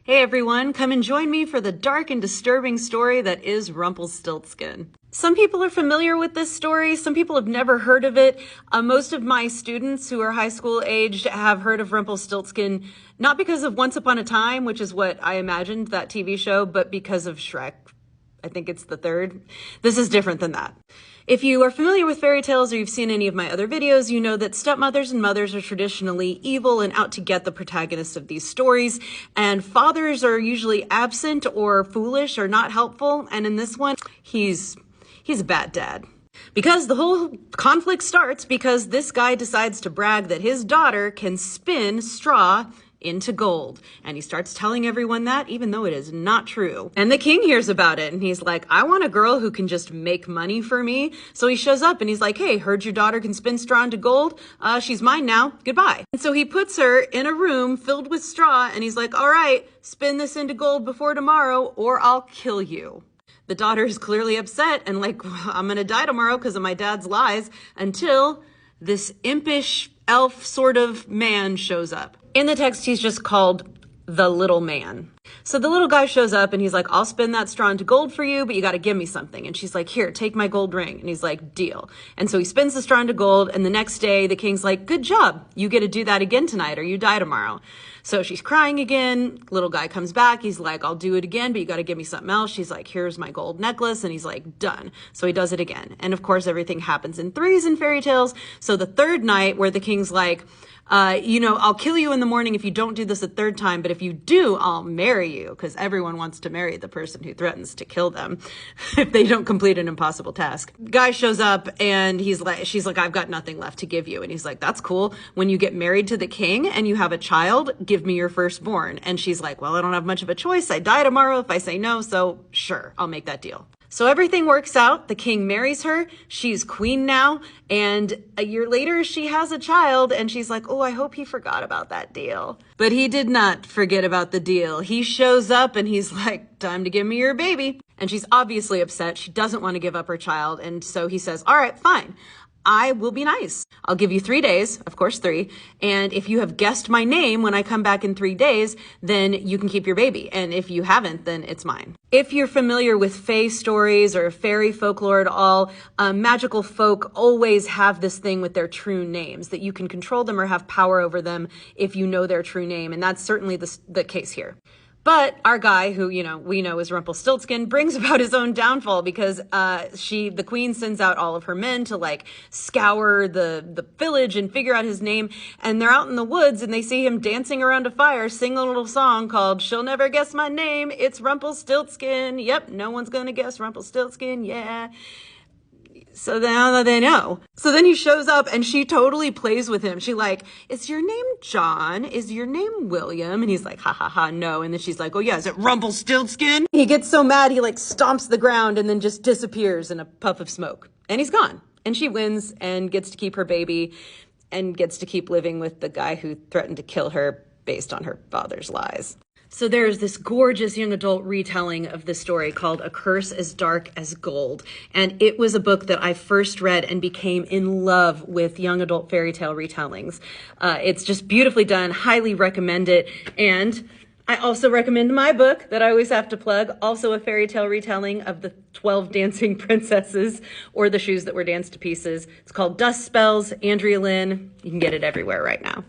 Hey everyone, come and join me for the dark and disturbing story that is Rumplestiltskin. Some people are familiar with this story, some people have never heard of it. Most of my students who are high school aged have heard of Rumplestiltskin, not because of Once Upon a Time, which is what I imagined, that TV show, but because of Shrek. I think it's the third. This is different than that. If you are familiar with fairy tales or you've seen any of my other videos, you know that stepmothers and mothers are traditionally evil and out to get the protagonists of these stories, and fathers are usually absent or foolish or not helpful, and in this one, he's a bad dad. Because the whole conflict starts because this guy decides to brag that his daughter can spin straw into gold. And he starts telling everyone that, even though it is not true. And the king hears about it and he's like, I want a girl who can just make money for me. So he shows up and he's like, hey, heard your daughter can spin straw into gold? She's mine now. Goodbye. And so he puts her in a room filled with straw and he's like, all right, spin this into gold before tomorrow or I'll kill you. The daughter is clearly upset and like, I'm gonna die tomorrow because of my dad's lies, until this impish elf sort of man shows up. In the text, he's just called the little man. So the little guy shows up and he's like, I'll spin that straw into gold for you, but you got to give me something. And she's like, here, take my gold ring. And he's like, deal. And so he spins the straw into gold. And the next day the king's like, good job. You get to do that again tonight or you die tomorrow. So she's crying again. Little guy comes back. He's like, I'll do it again, but you got to give me something else. She's like, here's my gold necklace. And he's like, done. So he does it again. And of course, everything happens in threes in fairy tales. So the third night where the king's like, I'll kill you in the morning if you don't do this a third time, but if you do, I'll marry you, because everyone wants to marry the person who threatens to kill them if they don't complete an impossible task. Guy shows up and she's like, I've got nothing left to give you. And he's like, that's cool. When you get married to the king and you have a child, give me your firstborn. And she's like, well, I don't have much of a choice. I die tomorrow if I say no. So sure, I'll make that deal. So everything works out. The king marries her. She's queen now. And a year later, she has a child. And she's like, oh, I hope he forgot about that deal. But he did not forget about the deal. He shows up and he's like, time to give me your baby. And she's obviously upset. She doesn't want to give up her child. And so he says, all right, fine. I will be nice. I'll give you 3 days, of course 3. And if you have guessed my name when I come back in 3 days, then you can keep your baby. And if you haven't, then it's mine. If you're familiar with fae stories or fairy folklore at all, magical folk always have this thing with their true names, that you can control them or have power over them if you know their true name. And that's certainly the case here. But our guy, who, we know is Rumplestiltskin, brings about his own downfall because the queen sends out all of her men to like scour the village and figure out his name. And they're out in the woods and they see him dancing around a fire, singing a little song called She'll Never Guess My Name. It's Rumplestiltskin. Yep, no one's gonna guess Rumplestiltskin. Yeah. So now that they know. So then he shows up and she totally plays with him. She like, is your name John? Is your name William? And he's like, ha ha ha, no. And then she's like, oh yeah, is it Rumplestiltskin? He gets so mad, he like stomps the ground and then just disappears in a puff of smoke. And he's gone. And she wins and gets to keep her baby and gets to keep living with the guy who threatened to kill her based on her father's lies. So there's this gorgeous young adult retelling of this story called A Curse as Dark as Gold. And it was a book that I first read and became in love with young adult fairy tale retellings. It's just beautifully done. Highly recommend it. And I also recommend my book that I always have to plug, also a fairy tale retelling of the 12 dancing princesses, or the shoes that were danced to pieces. It's called Dust Spells, Andrea Lynn. You can get it everywhere right now.